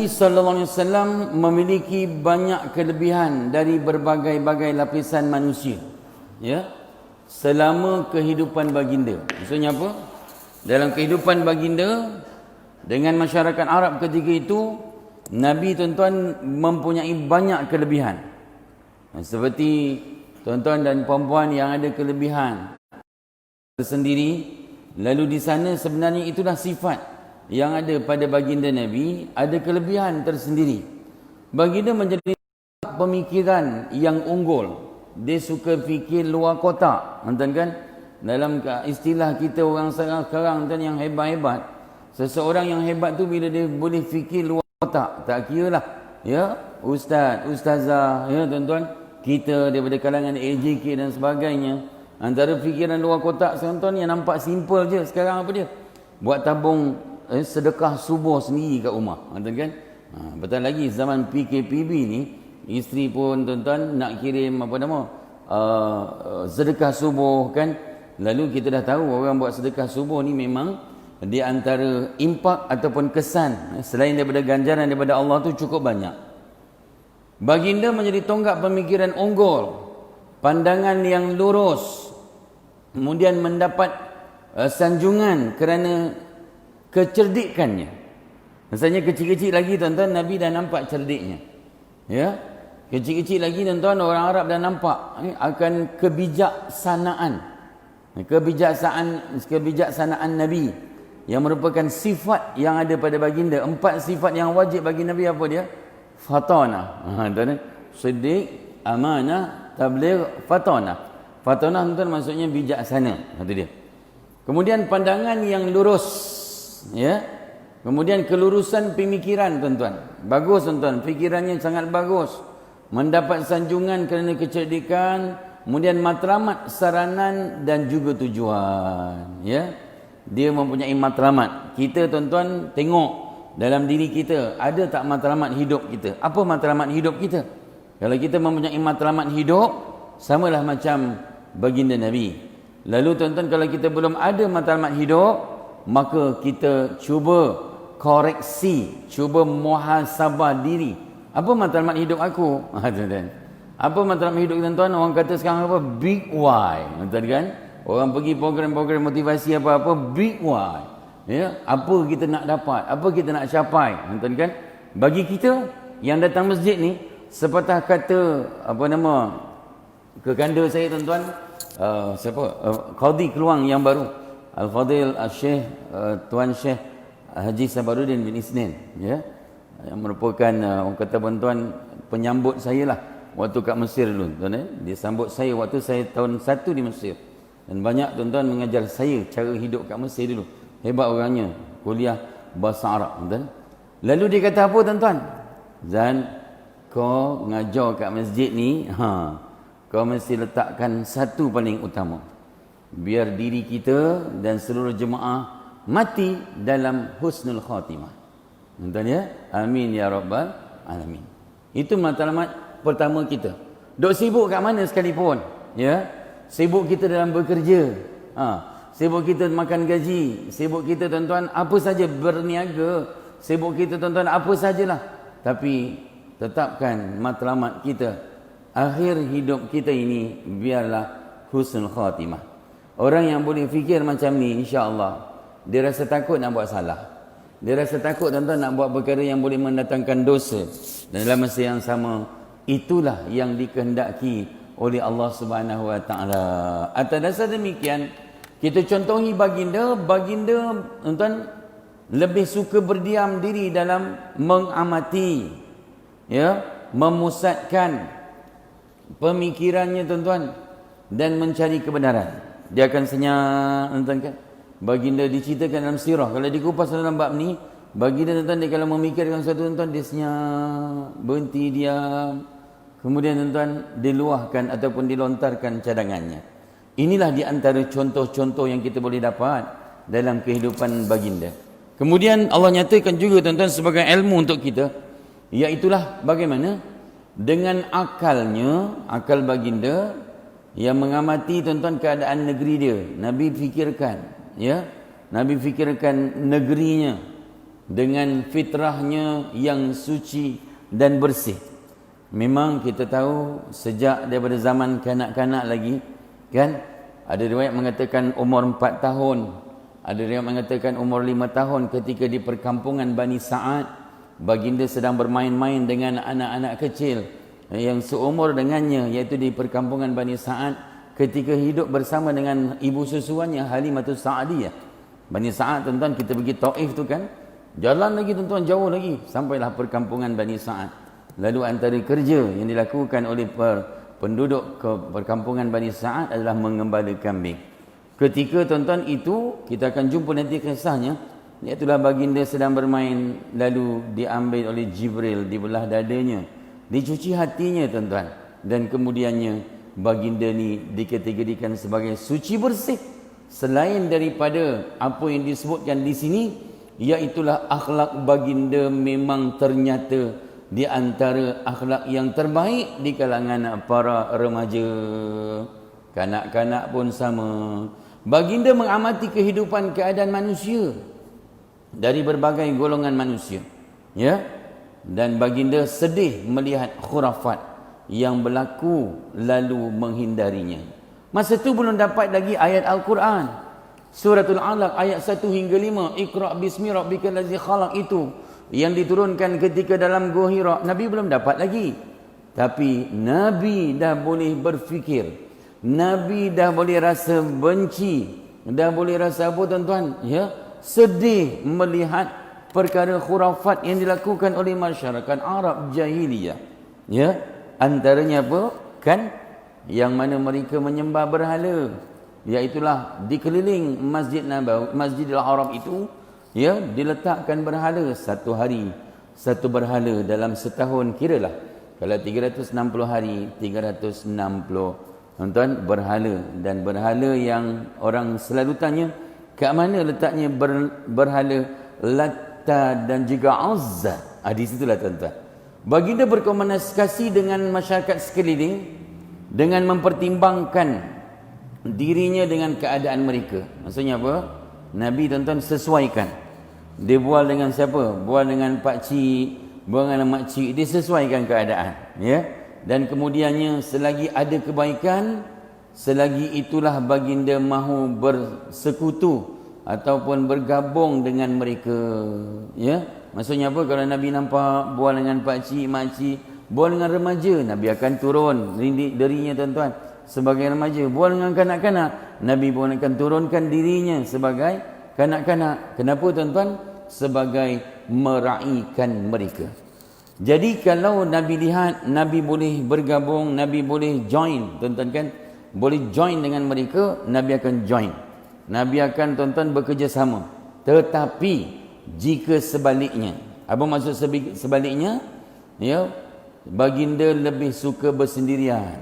sallallahu alaihi wasallam memiliki banyak kelebihan dari berbagai-bagai lapisan manusia. Ya. Selama kehidupan baginda. Maksudnya apa? Dalam kehidupan baginda dengan masyarakat Arab ketika itu, Nabi tuan-tuan mempunyai banyak kelebihan. Seperti tuan-tuan dan puan-puan yang ada kelebihan tersendiri, lalu di sana sebenarnya itulah sifat yang ada pada baginda Nabi, ada kelebihan tersendiri. Baginda menjadi pemikiran yang unggul. Dia suka fikir luar kotak. Tuan kan? Dalam istilah kita orang sekarang tuan yang hebat-hebat, seseorang yang hebat tu bila dia boleh fikir luar kotak. Tak kira lah, ya, ustaz, ustazah, ya tuan-tuan, kita daripada kalangan AJK dan sebagainya, antara fikiran luar kotak tuan-tuan yang nampak simple je sekarang apa dia? Buat tabung sedekah subuh sendiri kat rumah. Tuan kan? Betul lagi zaman PKPB ni, isteri pun tuan-tuan nak kirim apa nama? Sedekah subuh kan. Lalu kita dah tahu orang buat sedekah subuh ni memang di antara impak ataupun kesan selain daripada ganjaran daripada Allah tu cukup banyak. Baginda menjadi tonggak pemikiran unggul, pandangan yang lurus, kemudian mendapat sanjungan kerana kecerdikannya. Misalnya kecil-kecil lagi tuan-tuan, Nabi dah nampak cerdiknya. Ya, kecil-kecil lagi tuan-tuan, orang Arab dah nampak akan kebijaksanaan Nabi yang merupakan sifat yang ada pada baginda. 4 sifat yang wajib bagi Nabi apa dia? Fatana. Tuan-tuan, siddiq, amanah, tabligh, fatana. Fatana tuan-tuan maksudnya bijaksana. Itu dia. Kemudian pandangan yang lurus. Ya. Kemudian kelurusan pemikiran tuan-tuan. Bagus tuan-tuan, fikirannya sangat bagus. Mendapat sanjungan kerana kecerdikan, kemudian matlamat, saranan dan juga tujuan. Ya. Dia mempunyai matlamat. Kita tuan-tuan tengok dalam diri kita, ada tak matlamat hidup kita? Apa matlamat hidup kita? Kalau kita mempunyai matlamat hidup, samalah macam baginda Nabi. Lalu tuan-tuan, kalau kita belum ada matlamat hidup, maka kita cuba koreksi, cuba muhasabah diri. Apa matlamat hidup aku? Apa matlamat hidup tuan-tuan? Orang kata sekarang apa? Big why. Tuan kan? Orang pergi program-program motivasi apa-apa, big why. Ya, apa kita nak dapat? Apa kita nak capai? Tuan kan? Bagi kita yang datang masjid ni, sepatah kata apa nama kekanda saya tuan-tuan, siapa? Qadhi Keluang yang baru. Al-Fadhil Al-Syekh Tuan Syekh Haji Sabaruddin bin Isnin, ya, yang merupakan orang kata tuan penyambut saya lah waktu kat Mesir dulu tuan. Dia sambut saya waktu saya tahun 1 di Mesir, dan banyak tuan-tuan mengajar saya cara hidup kat Mesir dulu. Hebat orangnya, kuliah bahasa Arab tuan. Lalu dia kata apa tuan-tuan? Zan, kau ngajar kat masjid ni, kau mesti letakkan satu paling utama, biar diri kita dan seluruh jemaah mati dalam husnul khatimah. Tuan ya? Amin ya rabbal alamin. Itu matlamat pertama kita. Dok sibuk kat mana sekalipun, ya. Sibuk kita dalam bekerja. Sibuk kita makan gaji, sibuk kita tuan-tuan apa saja berniaga, sibuk kita tuan-tuan apa sajalah. Tapi tetapkan matlamat kita, akhir hidup kita ini biarlah husnul khatimah. Orang yang boleh fikir macam ni, insya-Allah, dia rasa takut nak buat salah. Dia rasa takut tuan-tuan nak buat perkara yang boleh mendatangkan dosa. Dan dalam masa yang sama, itulah yang dikehendaki oleh Allah Subhanahu Wa Taala. Atas dasar demikian, kita contohi baginda tuan-tuan lebih suka berdiam diri dalam mengamati, ya, memusatkan pemikirannya tuan-tuan dan mencari kebenaran. Dia akan senyap tuan-tuan kan. Baginda diceritakan dalam sirah, kalau dikupas dalam bab ni, baginda tuan-tuan dia kalau memikirkan sesuatu tuan-tuan, dia senyap, berhenti, diam, kemudian tuan-tuan diluahkan ataupun dilontarkan cadangannya. Inilah di antara contoh-contoh yang kita boleh dapat dalam kehidupan baginda. Kemudian Allah nyatakan juga tuan-tuan sebagai ilmu untuk kita, iaitulah bagaimana dengan akalnya, akal baginda yang mengamati tuan-tuan keadaan negeri dia. Nabi fikirkan, ya, Nabi fikirkan negerinya, dengan fitrahnya yang suci dan bersih. Memang kita tahu sejak daripada zaman kanak-kanak lagi, kan, ada riwayat mengatakan umur 4 tahun, ada riwayat mengatakan umur 5 tahun ketika di perkampungan Bani Sa'ad, baginda sedang bermain-main dengan anak-anak kecil yang seumur dengannya, iaitu di perkampungan Bani Sa'ad, ketika hidup bersama dengan ibu susuannya Halimatus Sa'adiyah. Bani Sa'ad, tuan-tuan, kita pergi Taif tu kan, jalan lagi tuan-tuan, jauh lagi, sampailah perkampungan Bani Sa'ad. Lalu antara kerja yang dilakukan oleh penduduk ke perkampungan Bani Sa'ad adalah mengembala kambing. Ketika tuan-tuan itu, kita akan jumpa nanti kisahnya, iaitulah baginda sedang bermain, lalu diambil oleh Jibril di belah dadanya, dicuci hatinya tuan-tuan, dan kemudiannya baginda ni dikategorikan sebagai suci bersih. Selain daripada apa yang disebutkan di sini, iaitulah akhlak baginda memang ternyata di antara akhlak yang terbaik di kalangan para remaja. Kanak-kanak pun sama. Baginda mengamati kehidupan keadaan manusia dari berbagai golongan manusia, ya, dan baginda sedih melihat khurafat yang berlaku lalu menghindarinya. Masa itu belum dapat lagi ayat Al-Quran. Suratul Alaq ayat 1 hingga 5, Iqra' bismi rabbikal ladzi khalaq, itu yang diturunkan ketika dalam Gua Hira. Nabi belum dapat lagi, tapi Nabi dah boleh berfikir, Nabi dah boleh rasa benci, dah boleh rasa apa tuan-tuan, ya, sedih melihat perkara khurafat yang dilakukan oleh masyarakat Arab jahiliyah, ya. Antaranya apa? Kan, yang mana mereka menyembah berhala, iaitulah dikeliling Masjid Nabawi, Masjidil Haram itu, ya, diletakkan berhala. Satu hari satu berhala dalam setahun, kiralah kalau 360 hari 360 tuan-tuan berhala. Dan berhala yang orang selalu tanya, kat mana letaknya berhala Latta dan juga Uzza? Di situlah tuan-tuan baginda berkomunikasi dengan masyarakat sekeliling dengan mempertimbangkan dirinya dengan keadaan mereka. Maksudnya apa? Nabi tuan-tuan sesuaikan. Dia bual dengan siapa? Bual dengan pakcik, bual dengan makcik, dia sesuaikan keadaan, ya. Dan kemudiannya selagi ada kebaikan, selagi itulah baginda mahu bersekutu ataupun bergabung dengan mereka, ya. Maksudnya apa? Kalau Nabi nampak bual dengan pakcik, makcik, bual dengan remaja, Nabi akan turun dirinya tuan-tuan sebagai remaja. Bual dengan kanak-kanak, Nabi pun akan turunkan dirinya sebagai kanak-kanak. Kenapa tuan-tuan? Sebagai meraihkan mereka. Jadi kalau Nabi lihat, Nabi boleh bergabung, Nabi boleh join, tuan-tuan kan, boleh join dengan mereka, Nabi akan join, Nabi akan tuan-tuan bekerjasama. Tetapi jika sebaliknya, apa maksud sebaliknya? Ya, baginda lebih suka bersendirian,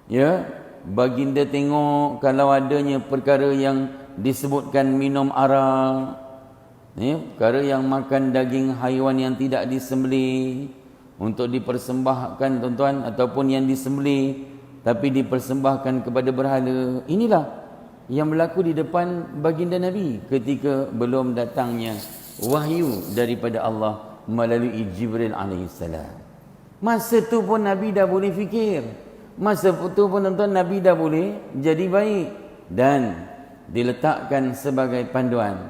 ya. Baginda tengok kalau adanya perkara yang disebutkan minum arak, ya, perkara yang makan daging haiwan yang tidak disembelih untuk dipersembahkan tuan-tuan, ataupun yang disembelih tapi dipersembahkan kepada berhala. Inilah yang berlaku di depan baginda Nabi ketika belum datangnya wahyu daripada Allah melalui Jibril alaihissalam. Masa tu pun Nabi dah boleh fikir, masa itu pun tuan-tuan Nabi dah boleh jadi baik, dan diletakkan sebagai panduan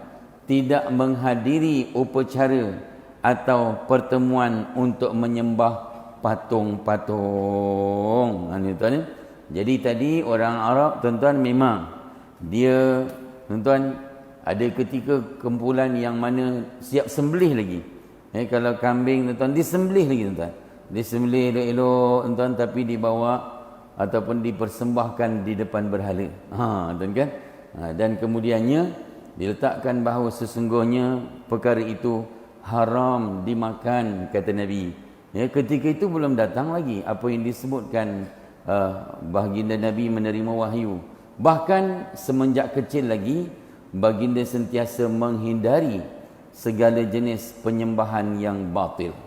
tidak menghadiri upacara atau pertemuan untuk menyembah patung-patung. Tuan-tuan, jadi tadi orang Arab tuan-tuan memang dia tuan-tuan ada ketika kumpulan yang mana siap sembelih lagi. Kalau kambing tuan-tuan disembelih lagi tuan-tuan, disembelih elok-elok tuan-tuan, tapi dibawa ataupun dipersembahkan di depan berhala. Tuan kan? Dan kemudiannya diletakkan bahawa sesungguhnya perkara itu haram dimakan, kata Nabi. Ya, ketika itu belum datang lagi apa yang disebutkan baginda Nabi menerima wahyu. Bahkan semenjak kecil lagi baginda sentiasa menghindari segala jenis penyembahan yang batil.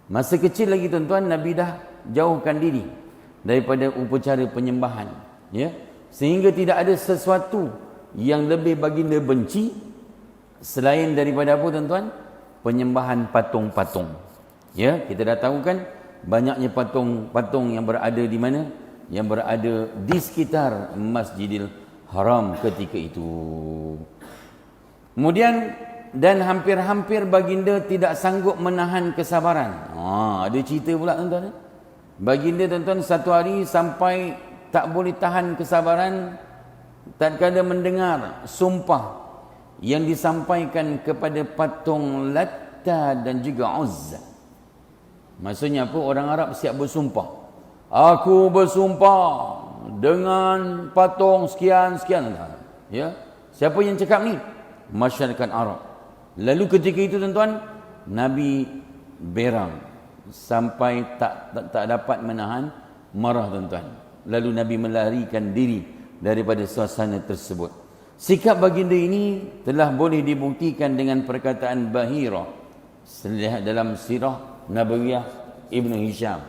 Masa kecil lagi tuan-tuan, Nabi dah jauhkan diri daripada upacara penyembahan, ya, sehingga tidak ada sesuatu yang lebih baginda benci selain daripada apa tuan-tuan? penyembahan patung-patung. Ya, kita dah tahu kan banyaknya patung-patung yang berada di mana? Yang berada di sekitar Masjidil Haram ketika itu. Kemudian dan hampir-hampir baginda tidak sanggup menahan kesabaran. Ada cerita pula tuan-tuan. Baginda tuan-tuan satu hari sampai tak boleh tahan kesabaran tatkala mendengar sumpah yang disampaikan kepada patung Latta dan juga Uzza. Maksudnya apa? Orang Arab siap bersumpah. Aku bersumpah dengan patung sekian-sekian. Ya. Siapa yang cakap ni? Masyarakat Arab. Lalu ketika itu tuan-tuan, Nabi berang sampai tak dapat menahan marah tuan-tuan. Lalu Nabi melarikan diri daripada suasana tersebut. Sikap baginda ini telah boleh dibuktikan dengan perkataan Bahira dalam sirah Nabawiyah Ibn Hisham.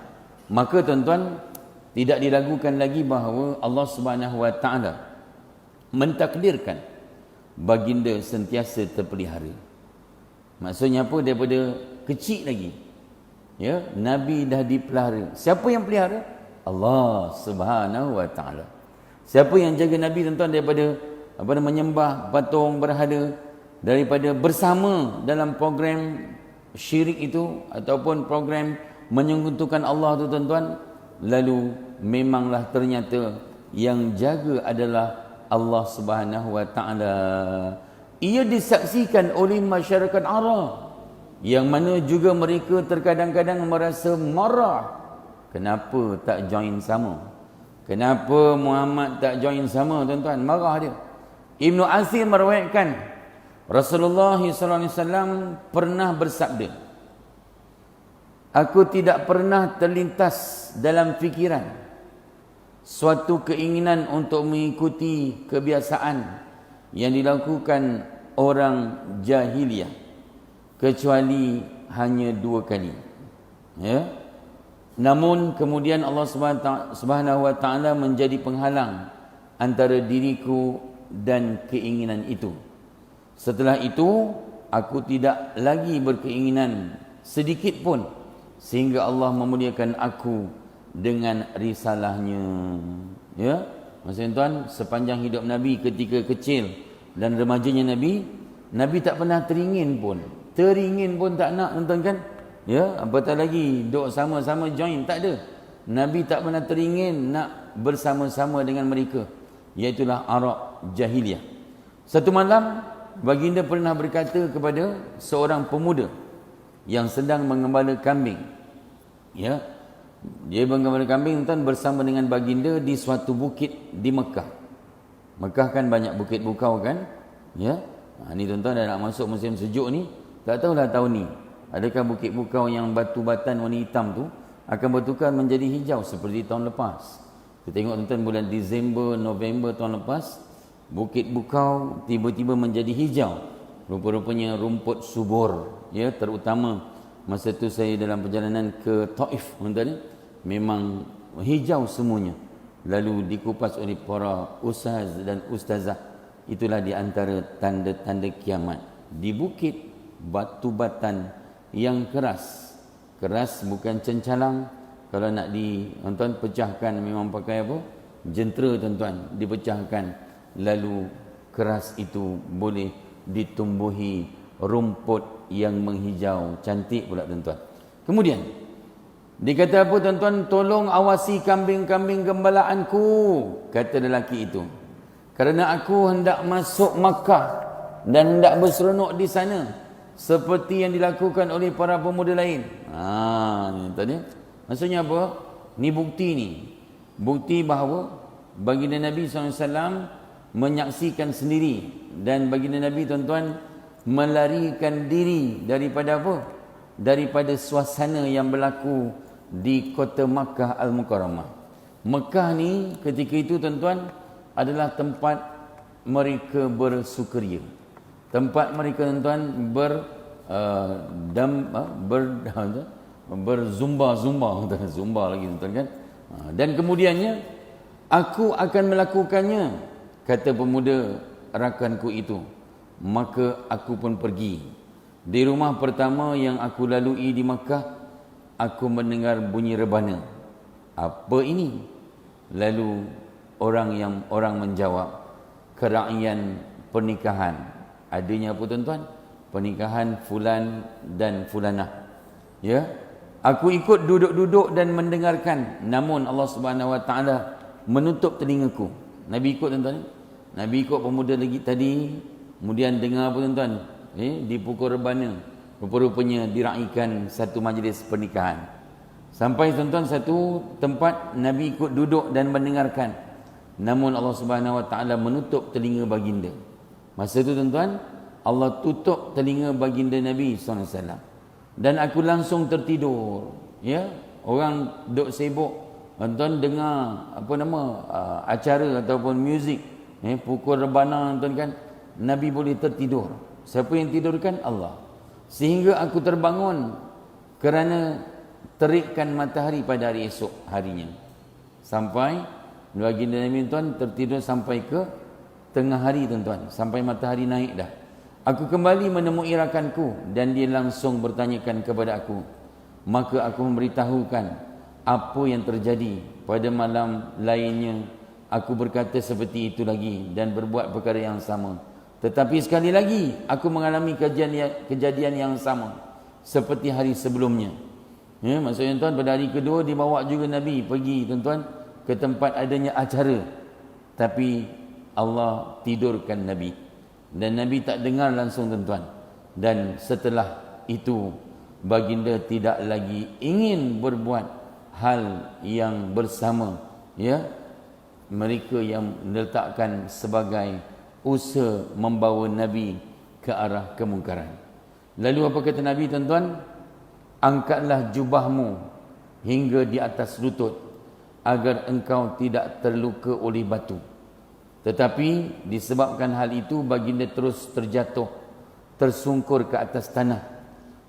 Maka tuan-tuan, tidak diragukan lagi bahawa Allah Subhanahu Wa Taala mentakdirkan baginda sentiasa terpelihara. Maksudnya apa? Daripada kecil lagi, ya, Nabi dah dipelihara. Siapa yang pelihara? Allah Subhanahu Wa Taala. Siapa yang jaga Nabi tuan-tuan daripada menyembah patung berhala, daripada bersama dalam program syirik itu ataupun program menyekutukan Allah tu tuan-tuan, lalu memanglah ternyata yang jaga adalah Allah Subhanahu Wa Taala. Ia disaksikan oleh masyarakat Arab yang mana juga mereka terkadang-kadang merasa marah. Kenapa tak join sama? Kenapa Muhammad tak join sama tuan-tuan? Marah dia. Ibnu Asir meriwayatkan Rasulullah SAW pernah bersabda, aku tidak pernah terlintas dalam fikiran suatu keinginan untuk mengikuti kebiasaan yang dilakukan orang jahiliyah kecuali hanya 2 kali. Ya. Namun kemudian Allah Subhanahu Wa Taala menjadi penghalang antara diriku dan keinginan itu. Setelah itu aku tidak lagi berkeinginan sedikit pun sehingga Allah memuliakan aku dengan risalahnya. Ya, maksudnya tuan, sepanjang hidup Nabi ketika kecil dan remajanya Nabi tak pernah teringin pun tak nak, tuan kan? Ya, apatah lagi duk sama-sama join, tak ada. Nabi tak pernah teringin nak bersama-sama dengan mereka, iaitulah Arab jahiliyah. Satu malam baginda pernah berkata kepada seorang pemuda yang sedang mengembala kambing. Ya, dia mengembala kambing tuan bersama dengan baginda di suatu bukit di Mekah. Mekah kan banyak bukit bukau kan? Ya. Ni tuan-tuan dah nak masuk musim sejuk ni, tak tahulah tahun ni adakah bukit bukau yang batu-batan warna hitam tu akan bertukar menjadi hijau seperti tahun lepas. Kita tengok tuan-tuan bulan Disember, November tahun lepas, bukit bukau tiba-tiba menjadi hijau. Rupa-rupanya rumput subur, ya, terutama masa tu saya dalam perjalanan ke Taif, tuan-tuan, memang hijau semuanya. Lalu dikupas oleh para ustaz dan ustazah. Itulah di antara tanda-tanda kiamat. Di bukit batu-batan yang keras. Keras bukan cencalang. Kalau nak tuan-tuan pecahkan memang pakai apa? Jentera tuan-tuan, dipecahkan. Lalu keras itu boleh ditumbuhi rumput yang menghijau, cantik pula tuan-tuan. Kemudian dikata apa tuan-tuan? Tolong awasi kambing-kambing gembalaanku, kata lelaki itu, kerana aku hendak masuk Makkah dan hendak berseronok di sana seperti yang dilakukan oleh para pemuda lain. Ni tadi. Maksudnya apa? Ni bukti bahawa baginda Nabi SAW menyaksikan sendiri, dan baginda Nabi tuan-tuan melarikan diri daripada apa? Daripada suasana yang berlaku di kota Makkah Al-Mukarramah. Makkah ni ketika itu tuan-tuan adalah tempat mereka bersukaria. Tempat mereka tuan-tuan berzumba-zumba, zumba lagi tuan-tuan kan. Dan kemudiannya, aku akan melakukannya, kata pemuda rakanku itu. Maka aku pun pergi. Di rumah pertama yang aku lalui di Makkah, aku mendengar bunyi rebana. Apa ini? Lalu orang menjawab, keraian pernikahan. Adanya apa tuan-tuan? Pernikahan fulan dan fulanah. Ya. Aku ikut duduk-duduk dan mendengarkan. Namun Allah Subhanahu Wa Taala menutup telingaku. Nabi ikut tuan-tuan. Nabi ikut pemuda lagi tadi, kemudian dengar apa tuan-tuan? Dipukul rebana. Rupa-rupanya diraikan satu majlis pernikahan. Sampai tuan-tuan satu tempat Nabi ikut duduk dan mendengarkan. Namun Allah Subhanahu Wa Taala menutup telinga baginda. Masa itu tuan-tuan, Allah tutup telinga baginda Nabi SAW. Dan aku langsung tertidur. Ya, orang duk sibuk, tuan-tuan dengar acara ataupun muzik, pukul rebana, tuan kan, Nabi boleh tertidur. Siapa yang tidurkan? Allah. Sehingga aku terbangun kerana terikkan matahari pada hari esok harinya. Sampai baginda Nabi tuan tertidur sampai ke tengah hari tuan-tuan, sampai matahari naik dah. Aku kembali menemui rakanku dan dia langsung bertanyakan kepada aku. Maka aku memberitahukan apa yang terjadi pada malam lainnya. Aku berkata seperti itu lagi dan berbuat perkara yang sama. Tetapi sekali lagi aku mengalami kejadian yang sama seperti hari sebelumnya. Ya, maksudnya tuan, pada hari kedua dibawa juga Nabi pergi tuan-tuan ke tempat adanya acara. Tapi Allah tidurkan Nabi. Dan Nabi tak dengar langsung tuan-tuan. Dan setelah itu baginda tidak lagi ingin berbuat hal yang bersama, ya, mereka yang meletakkan sebagai usaha membawa Nabi ke arah kemungkaran. Lalu apa kata Nabi tuan-tuan? Angkatlah jubahmu hingga di atas lutut agar engkau tidak terluka oleh batu. Tetapi disebabkan hal itu baginda terus terjatuh, tersungkur ke atas tanah.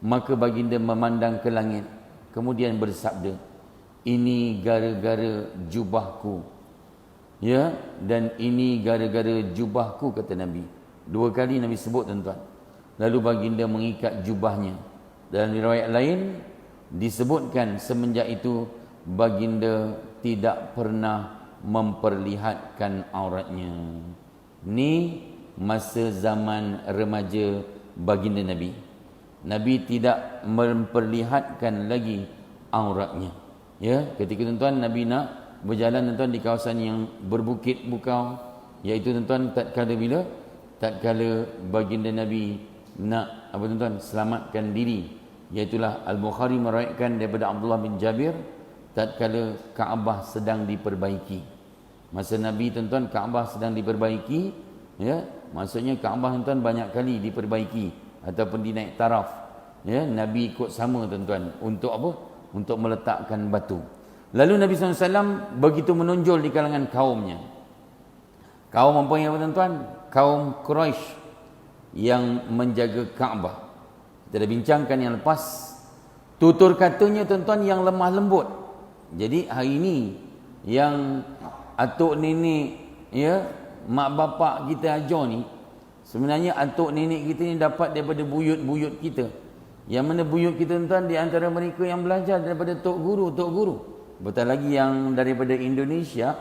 Maka baginda memandang ke langit, kemudian bersabda, ini gara-gara jubahku. Ya, dan ini gara-gara jubahku, kata Nabi. 2 kali Nabi sebut tuan-tuan. Lalu baginda mengikat jubahnya. Dalam riwayat lain disebutkan semenjak itu baginda tidak pernah memperlihatkan auratnya. Ni masa zaman remaja baginda Nabi. Nabi tidak memperlihatkan lagi auratnya. Ya, ketika tuan-tuan Nabi nak berjalan tuan-tuan di kawasan yang berbukit bukau, iaitu tuan-tuan tatkala bila? Tatkala baginda Nabi nak apa tuan-tuan? Selamatkan diri. Iaitulah Al-Bukhari meriwayatkan daripada Abdullah bin Jabir tatkala Kaabah sedang diperbaiki. Masa Nabi tuan-tuan Kaabah sedang diperbaiki, ya, maksudnya Kaabah tuan-tuan banyak kali diperbaiki ataupun dinaik taraf. Ya, Nabi ikut sama tuan-tuan untuk apa? Untuk meletakkan batu. Lalu Nabi SAW begitu menonjol di kalangan kaumnya. Kaum apa yang apa tuan-tuan? Kaum Quraisy yang menjaga Kaabah. Kita dah bincangkan yang lepas. Tutur katanya tuan-tuan yang lemah lembut. Jadi hari ini yang atuk nenek, ya, mak bapak kita ajar ni, sebenarnya atuk nenek kita ni dapat daripada buyut-buyut kita. Yang mana buyut kita tuan-tuan di antara mereka yang belajar daripada tok guru. Betul lagi yang daripada Indonesia,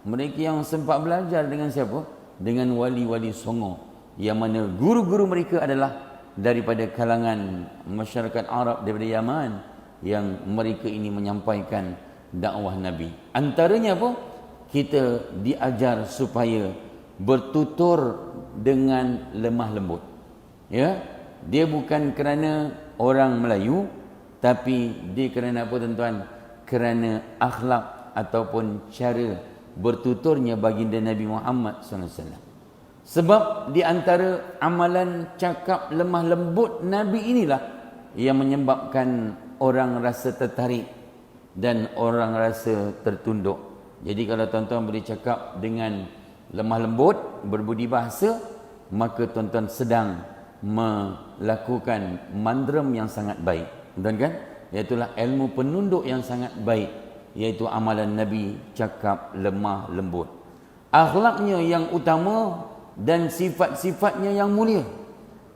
mereka yang sempat belajar dengan siapa? Dengan wali-wali Songo. Yang mana guru-guru mereka adalah daripada kalangan masyarakat Arab daripada Yaman, yang mereka ini menyampaikan dakwah Nabi. Antaranya apa? Kita diajar supaya bertutur dengan lemah lembut. Ya, dia bukan kerana orang Melayu, tapi dia kerana apa tuan-tuan? Kerana akhlak ataupun cara bertuturnya baginda Nabi Muhammad SAW. Sebab di antara amalan cakap lemah lembut Nabi inilah yang menyebabkan orang rasa tertarik dan orang rasa tertunduk. Jadi kalau tuan-tuan boleh cakap dengan lemah lembut, berbudi bahasa, maka tuan-tuan sedang melakukan mandram yang sangat baik. Tuan kan? Iaitulah ilmu penunduk yang sangat baik, iaitu amalan Nabi cakap lemah lembut. Akhlaknya yang utama dan sifat-sifatnya yang mulia.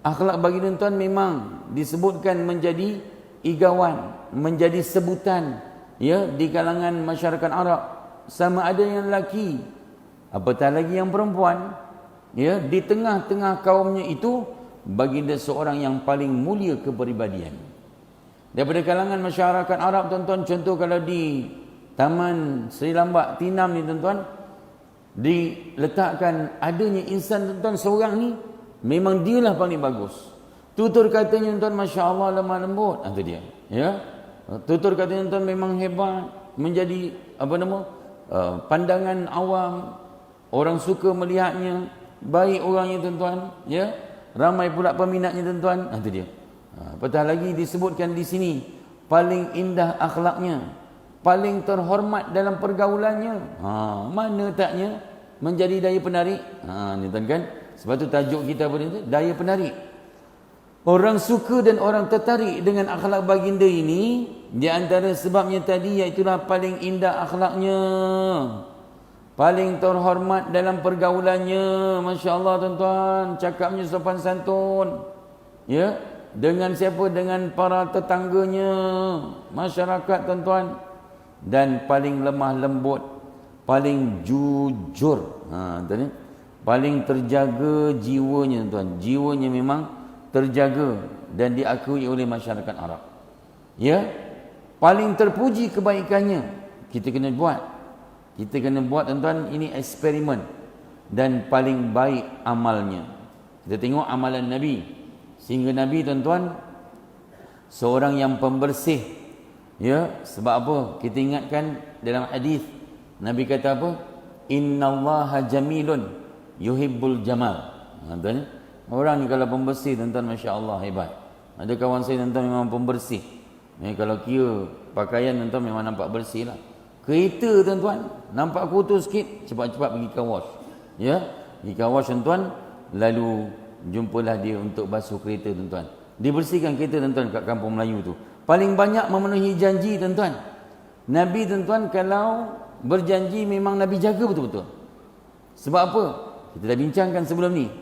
Akhlak baginda tuan memang disebutkan menjadi igawan, menjadi sebutan ya di kalangan masyarakat Arab, sama ada yang lelaki apatah lagi yang perempuan. Ya, di tengah-tengah kaumnya itu baginda seorang yang paling mulia kepribadian. Daripada kalangan masyarakat Arab tuan-tuan, contoh kalau di Taman Seri Lambak Tinam ni tuan-tuan, diletakkan adanya insan tuan-tuan seorang ni, memang dialah paling bagus. Tutur katanya tuan, masya-Allah, lemah lembut. Itu dia. Ya. Tutur katanya tuan memang hebat, menjadi pandangan awam, orang suka melihatnya, baik orangnya tuan-tuan, ya. Ramai pula peminatnya tuan-tuan. Itu dia. Apatah lagi disebutkan di sini paling indah akhlaknya, paling terhormat dalam pergaulannya. Mana taknya menjadi daya penarik. Ni tuan kan. Sebab tu tajuk kita pun itu daya penarik. Orang suka dan orang tertarik dengan akhlak baginda ini, di antara sebabnya tadi iaitulah paling indah akhlaknya, paling terhormat dalam pergaulannya. Masya-Allah tuan-tuan, cakapnya sopan santun. Ya, dengan siapa? Dengan para tetangganya, masyarakat tuan-tuan. Dan paling lemah lembut, paling jujur. Paling terjaga jiwanya tuan. Jiwanya memang terjaga dan diakui oleh masyarakat Arab. Ya, paling terpuji kebaikannya. Kita kena buat. Kita kena buat tuan-tuan, ini eksperimen. Dan paling baik amalnya. Kita tengok amalan Nabi. Sehingga Nabi tuan-tuan seorang yang pembersih. Ya, sebab apa? Kita ingatkan dalam hadis Nabi kata apa? Innallaha jamilun yuhibbul jamal. Tuan, orang ni kalau pembersih tuan-tuan, masya-Allah, hebat. Ada kawan saya tuan-tuan memang pembersih. Kalau kira pakaian tuan-tuan memang nampak bersih lah. Kereta tuan-tuan nampak kotor sikit, cepat-cepat pergi car wash. Ya, pergi car wash tuan-tuan, lalu jumpalah dia untuk basuh kereta tuan-tuan. Dibersihkan kereta tuan-tuan kat kampung Melayu tu. Paling banyak memenuhi janji tuan-tuan. Nabi tuan-tuan kalau berjanji memang Nabi jaga betul-betul. Sebab apa? Kita dah bincangkan sebelum ni.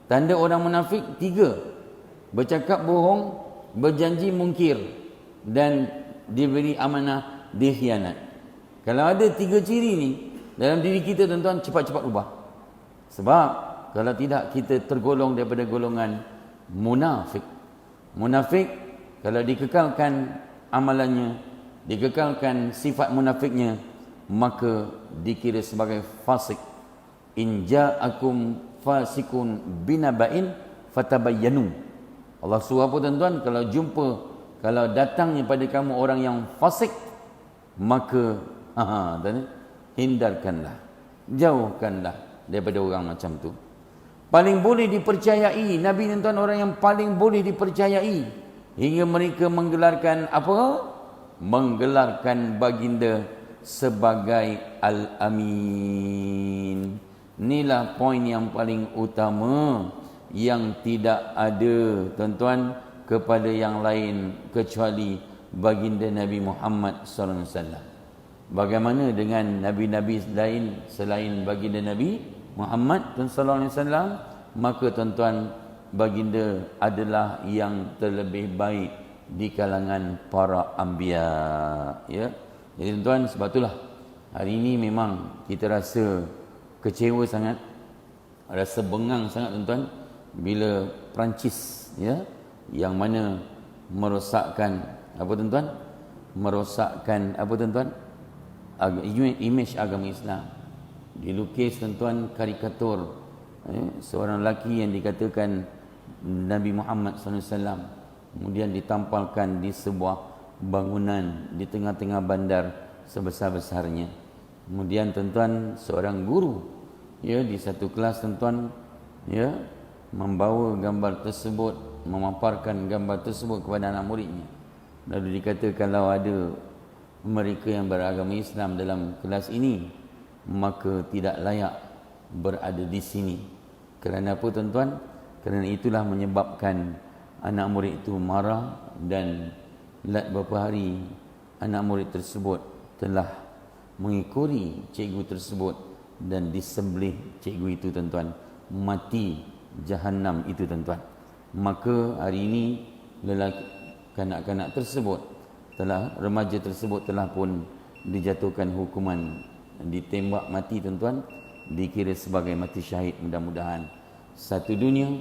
Tanda orang munafik 3. Bercakap bohong, berjanji mungkir, dan diberi amanah dikhianat. Kalau ada 3 ciri ni dalam diri kita tuan-tuan, cepat-cepat ubah. Sebab kalau tidak, kita tergolong daripada golongan munafik. Munafik kalau dikekalkan amalannya, dikekalkan sifat munafiknya, maka dikira sebagai fasik. In ja'akum fasikun binaba'in fatabayyanu. Allah suruh apa tuan-tuan? Kalau datangnya pada kamu orang yang fasik, maka hindarkanlah, jauhkanlah daripada orang macam tu. Paling boleh dipercayai Nabi tuan-tuan, orang yang paling boleh dipercayai, hingga mereka menggelarkan apa? Menggelarkan baginda sebagai Al-Amin. Inilah poin yang paling utama yang tidak ada tuan-tuan kepada yang lain kecuali baginda Nabi Muhammad sallallahu alaihi wasallam. Bagaimana dengan nabi-nabi lain selain baginda Nabi Muhammad sallallahu alaihi wasallam? Maka tuan-tuan, baginda adalah yang terlebih baik di kalangan para anbiya. Ya. Jadi tuan-tuan, sebab itulah hari ini memang kita rasa kecewa sangat, rasa bengang sangat tuan-tuan, bila Perancis, ya, yang mana merosakkan apa tuan-tuan? Merosakkan apa tuan-tuan? Imej agama Islam. Dilukis tuan-tuan karikatur seorang lelaki yang dikatakan Nabi Muhammad SAW, kemudian ditampalkan di sebuah bangunan di tengah-tengah bandar sebesar-besarnya. Kemudian tuan-tuan, seorang guru, ya, di satu kelas tuan-tuan, ya, membawa gambar tersebut, memaparkan gambar tersebut kepada anak muridnya. Lalu dikata kalau ada mereka yang beragama Islam dalam kelas ini, maka tidak layak berada di sini. Kerana apa tuan-tuan? Kerana itulah menyebabkan anak murid itu marah, dan beberapa hari anak murid tersebut telah mengikuri cikgu tersebut dan disembelih cikgu itu tuan-tuan. Mati Jahannam itu tuan-tuan. Maka hari ini kanak-kanak tersebut remaja tersebut telah pun dijatuhkan hukuman ditembak mati tuan-tuan, dikira sebagai mati syahid. Mudah-mudahan satu dunia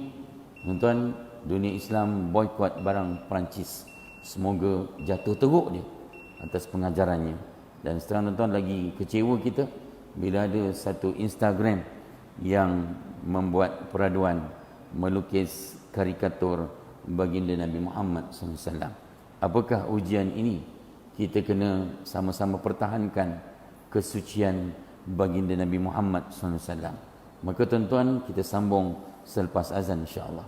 tuan-tuan, dunia Islam boikot barang Perancis. Semoga jatuh teruk dia atas pengajarannya. Dan seterang tuan-tuan, lagi kecewa kita bila ada satu Instagram yang membuat peraduan, melukis karikatur baginda Nabi Muhammad SAW. Apakah ujian ini? Kita kena sama-sama pertahankan kesucian baginda Nabi Muhammad SAW. Maka tuan-tuan, kita sambung selepas azan insya-Allah.